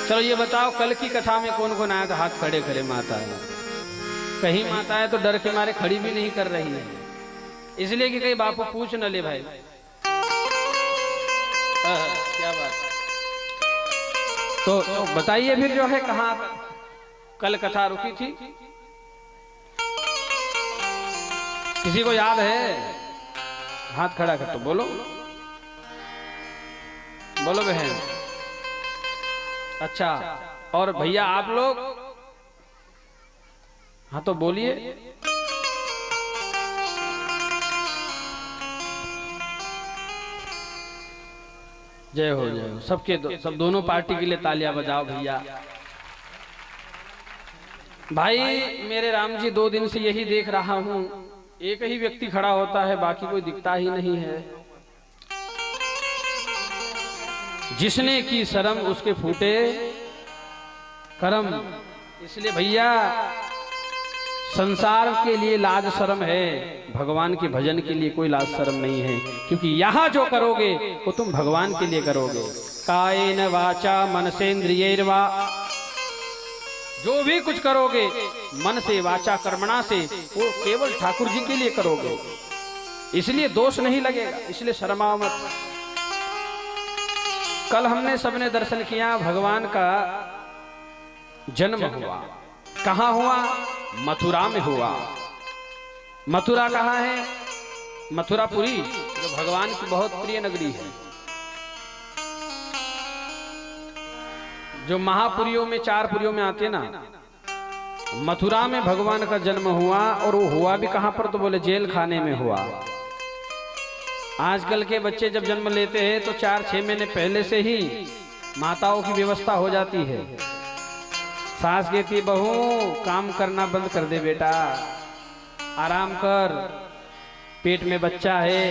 चलो ये बताओ, कल की कथा में कौन कौन आया था? हाथ खड़े करे माता है। कहीं माता है तो डर के मारे खड़ी भी नहीं कर रही है, इसलिए कि कहीं बापू पूछ न ले भाई। क्या बात। तो बताइए फिर जो है कहाँ कल कथा रुकी थी? किसी को याद है? हाथ खड़ा कर तो बोलो, बोलो बहन। अच्छा, और भैया आप लोग? हाँ तो बोलिए। जय हो जय हो। सबके सब दोनों पार्टी के लिए तालियां बजाओ भैया। भाई मेरे राम जी, 2 दिन से यही देख रहा हूं, एक ही व्यक्ति खड़ा होता है, बाकी कोई दिखता ही नहीं है। जिसने की शर्म उसके फूटे करम। इसलिए भैया संसार के लिए लाज शर्म है, भगवान के भजन के लिए कोई लाज शर्म नहीं है, क्योंकि यहां जो करोगे वो तुम भगवान के लिए करोगे। कायेन वाचा मनसेन्द्रियैर्वा, जो भी कुछ करोगे मन से वाचा कर्मणा से, वो केवल ठाकुर जी के लिए करोगे, इसलिए दोष नहीं लगेगा, इसलिए शर्माओ मत। कल हमने सबने दर्शन किया, भगवान का जन्म हुआ। कहाँ हुआ? मथुरा में हुआ। मथुरा कहाँ है? मथुरापुरी, जो भगवान की बहुत प्रिय नगरी है। जो महापुरियों में 4 पुरियों में आते ना, मथुरा में भगवान का जन्म हुआ। और वो हुआ भी कहां पर? तो बोले जेल खाने में हुआ। आजकल के बच्चे जब जन्म लेते हैं तो 4-6 महीने पहले से ही माताओं की व्यवस्था हो जाती है। सास कहती, बहू काम करना बंद कर दे बेटा, आराम कर, पेट में बच्चा है।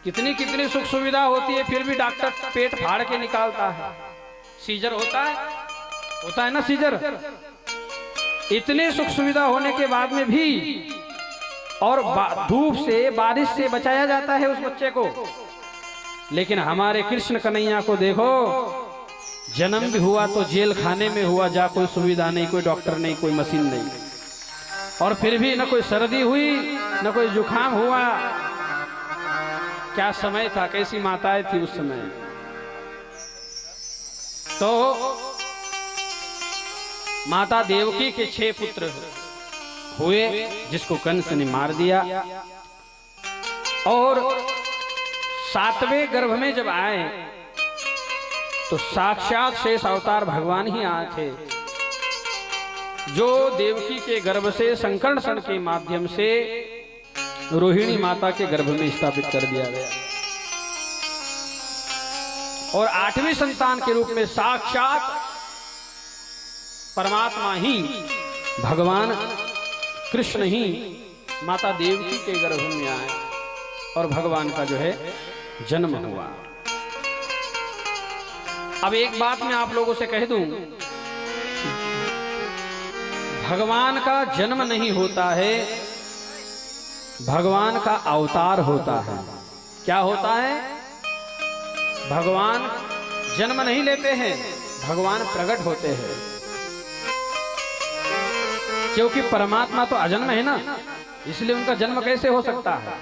कितनी कितनी सुख सुविधा होती है, फिर भी डॉक्टर पेट फाड़ के निकालता है। सीजर होता है ना सीजर। इतनी सुख सुविधा होने के बाद में भी और धूप से बारिश से बचाया जाता है उस बच्चे को। लेकिन हमारे कृष्ण कन्हैया को देखो, जन्म भी हुआ तो जेल खाने में हुआ, जा कोई सुविधा नहीं, कोई डॉक्टर नहीं, कोई मशीन नहीं, और फिर भी न कोई सर्दी हुई न कोई जुकाम हुआ। क्या समय था, कैसी माताएं थी उस समय। तो माता देवकी के 6 पुत्र हुए, जिसको कंस ने मार दिया। और 7वें गर्भ में जब आए तो साक्षात शेष अवतार भगवान ही आए थे, जो देवकी के गर्भ से संकर्षण के माध्यम से रोहिणी माता के गर्भ में स्थापित कर दिया गया। और 8वें संतान के रूप में साक्षात परमात्मा ही, भगवान कृष्ण ही माता देवकी के गर्भ में आए और भगवान का जो है जन्म हुआ। अब एक बात मैं आप लोगों से कह दूं, भगवान का जन्म नहीं होता है, भगवान का अवतार होता है। क्या होता है? भगवान जन्म नहीं लेते हैं, भगवान प्रकट होते हैं। क्योंकि परमात्मा तो अजन्म है ना, इसलिए उनका जन्म कैसे हो सकता है?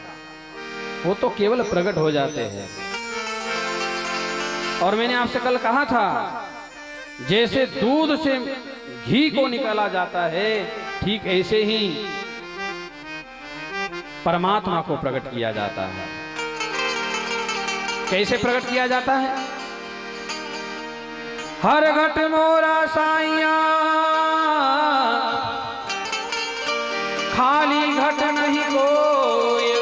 वो तो केवल प्रकट हो जाते हैं। और मैंने आपसे कल कहा था, जैसे दूध से घी को निकाला जाता है, ठीक ऐसे ही परमात्मा को प्रकट किया जाता है। कैसे प्रकट किया जाता है? हर घट मोरा साइया, खाली घट नहीं कोई।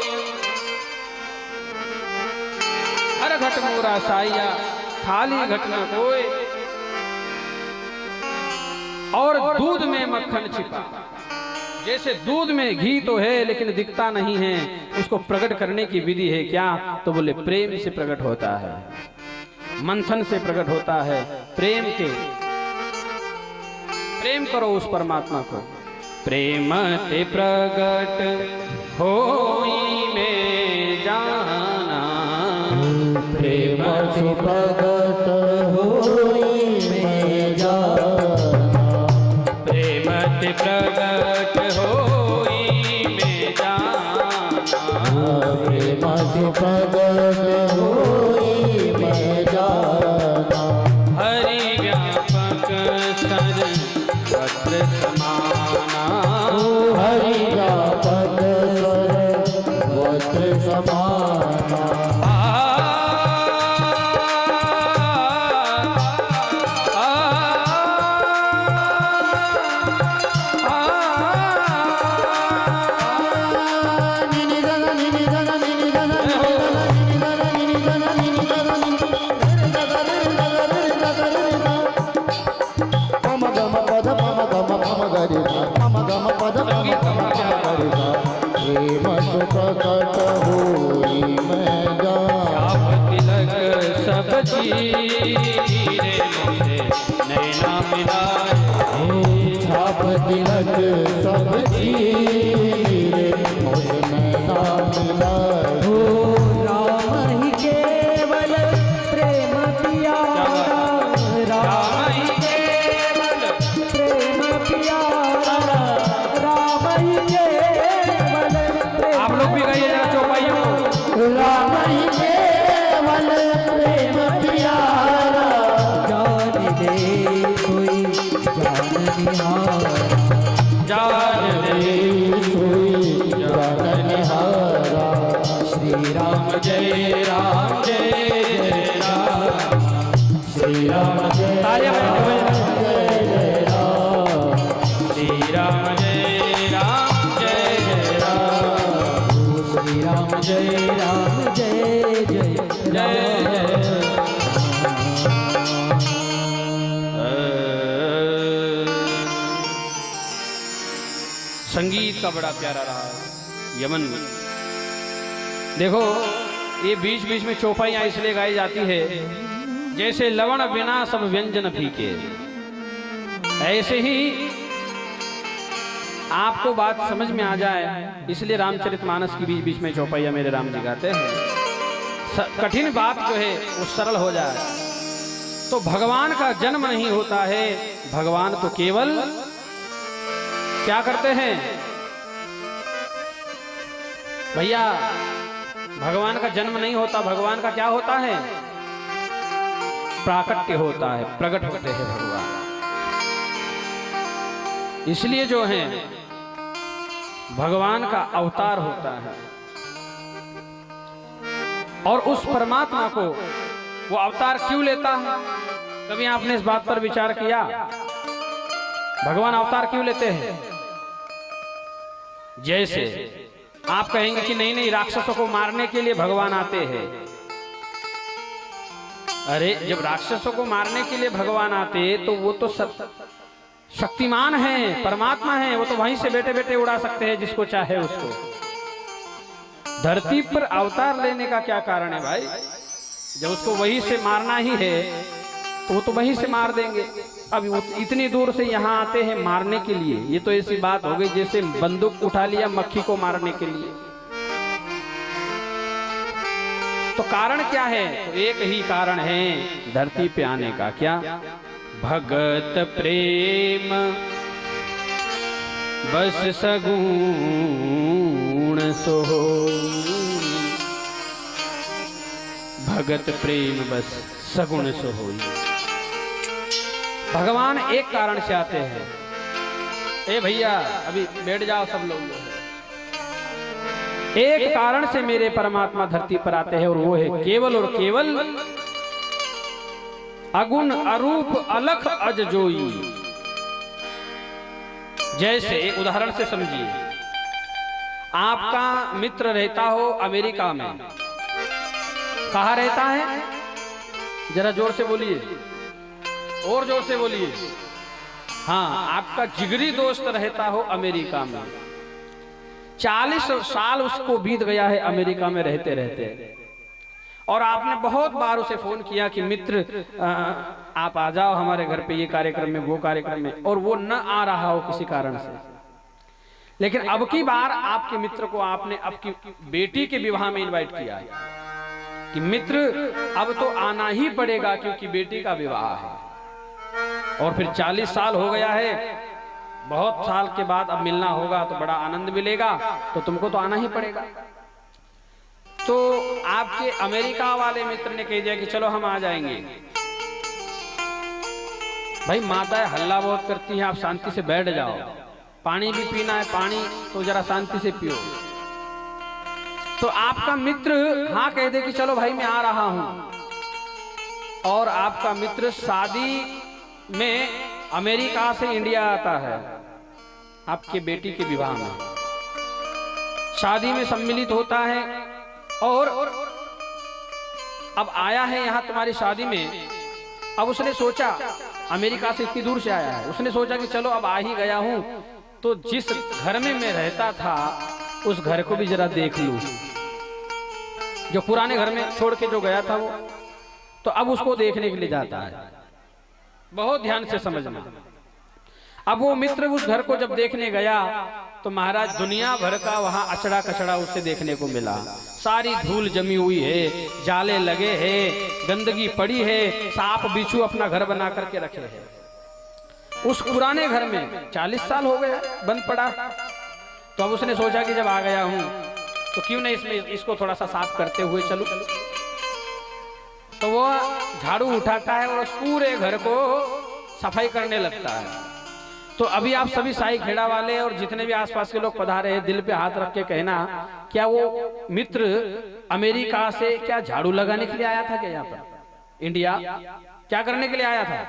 हर घट मोरा साइया, खाली घट न कोई। और दूध में मक्खन छिपा। जैसे दूध में घी तो है लेकिन दिखता नहीं है, उसको प्रकट करने की विधि है क्या? तो बोले प्रेम से प्रकट होता है, मंथन से प्रकट होता है। प्रेम करो उस परमात्मा को। प्रेम ते प्रगट होई में जाना, प्रेम से प्रगट हो वस्त्र समाना। हरि का पद सर वस्त्र समाना। प्रकट होई मैं श्याम तिलक सब चीरे मुझे नैना मिलाए। छाप तिलक सब चीरे मुझे नैना मिलाए। राम ही केवल प्रेम प्यारा, राम ही केवल प्रेम प्यारा, राम ही केवल आप लोग भी गाइए जरा चौपाइयों को। राम ही केवल प्रेम प्यारा, जान दे कोई जान निहारा, जान दे सोई जान निहारा। श्री राम जय राम जय जय राम। श्री राम जय तालियां बजाओ। जय राम। श्री राम जय राम जय जय राम। श्री राम जय राम जय जय जय जय। संगीत का बड़ा प्यारा रहा यमन में। देखो ये बीच बीच में चौपाइयां इसलिए गाई जाती है जैसे लवण बिना सब व्यंजन फीके। ऐसे ही आपको बात समझ में आ जाए इसलिए रामचरितमानस की बीच बीच में चौपाइयां मेरे राम जी गाते हैं। कठिन बात जो है वो सरल हो जाए। तो भगवान का जन्म नहीं होता है, भगवान तो केवल क्या करते हैं भैया, भगवान का जन्म नहीं होता, भगवान का क्या होता है, प्राकट्य होता है, प्रकट होते हैं भगवान। इसलिए जो है भगवान का अवतार होता है। और उस परमात्मा को वो अवतार क्यों लेता है, कभी आपने इस बात पर विचार किया? भगवान अवतार क्यों लेते हैं? जैसे आप कहेंगे कि नहीं नहीं राक्षसों को मारने के लिए भगवान आते हैं। अरे जब राक्षसों को मारने के लिए भगवान आते तो वो तो शक्तिमान है, परमात्मा है, वो तो वहीं से बैठे बैठे उड़ा सकते हैं जिसको चाहे उसको। धरती पर अवतार लेने का क्या कारण है भाई? जब उसको वहीं से मारना ही है तो वो तो वहीं से मार देंगे। अब इतनी दूर से यहाँ आते हैं मारने के लिए, ये तो ऐसी बात हो गई जैसे बंदूक उठा लिया मक्खी को मारने के लिए। तो कारण क्या है? तो एक ही कारण है धरती पे आने का, क्या? भगत प्रेम बस सगुण सोई। भगत प्रेम बस सगुण सोई। भगवान एक कारण से आते हैं। ए भैया अभी बैठ जाओ सब लोग। एक कारण से मेरे परमात्मा धरती पर आते हैं और वो है केवल और केवल अगुण अरूप अलख अज जोई। जैसे एक उदाहरण से समझिए, आपका मित्र रहता हो अमेरिका में, कहाँ रहता है? जरा जोर से बोलिए, और जोर से बोलिए। हाँ, आपका जिगरी दोस्त रहता हो अमेरिका में, 40 साल उसको बीत गया है अमेरिका में रहते रहते, और आपने बहुत बार उसे फोन किया कि मित्र आप आ जाओ हमारे घर पे, ये कार्यक्रम में वो कार्यक्रम में, और वो न आ रहा हो किसी कारण से। लेकिन अब की बार आपके मित्र को आपने आपकी बेटी के विवाह में इनवाइट किया है कि मित्र अब तो आना ही पड़ेगा क्योंकि बेटी का विवाह है। और फिर 40 साल हो गया है, बहुत साल के बाद अब मिलना होगा तो बड़ा आनंद मिलेगा, तो तुमको तो आना ही पड़ेगा। तो आपके अमेरिका वाले मित्र ने कह दिया कि चलो हम आ जाएंगे। भाई माताएं हल्ला बहुत करती हैं, आप शांति से बैठ जाओ, पानी भी पीना है, पानी तो जरा शांति से पियो। तो आपका मित्र हाँ कह दे कि चलो भाई मैं आ रहा हूं, और आपका मित्र शादी में अमेरिका से इंडिया आता है, आपके बेटी के विवाह में शादी में सम्मिलित होता है, और अब आया है यहां तुम्हारी शादी में। अब उसने सोचा, अमेरिका से इतनी दूर से आया है, उसने सोचा कि चलो अब आ ही गया हूं तो जिस घर में मैं रहता था उस घर को भी जरा देख लूं, जो पुराने घर में छोड़ के जो गया था वो, तो अब उसको देखने के लिए जाता है। बहुत ध्यान से समझना। अब वो मित्र उस घर को जब देखने गया तो महाराज दुनिया भर का वहां अचड़ा कचड़ा उससे देखने को मिला। सारी धूल जमी हुई है, जाले लगे हैं, गंदगी पड़ी है, सांप बिच्छू अपना घर बना करके रखे हैं। उस पुराने घर में 40 साल हो गया बंद पड़ा। तो अब उसने सोचा कि जब आ गया हूं तो क्यों नहीं इसको थोड़ा सा साफ करते हुए चलूं। तो वो झाड़ू उठाता है और उस पूरे घर को सफाई करने लगता है। तो अभी आप सभी साई खेड़ा वाले और जितने भी आसपास के लोग पधारे हैं, दिल पे हाथ रख के कहना, क्या वो मित्र अमेरिका से क्या झाड़ू लगाने के लिए आया था क्या यहाँ पर इंडिया? क्या करने के लिए आया था?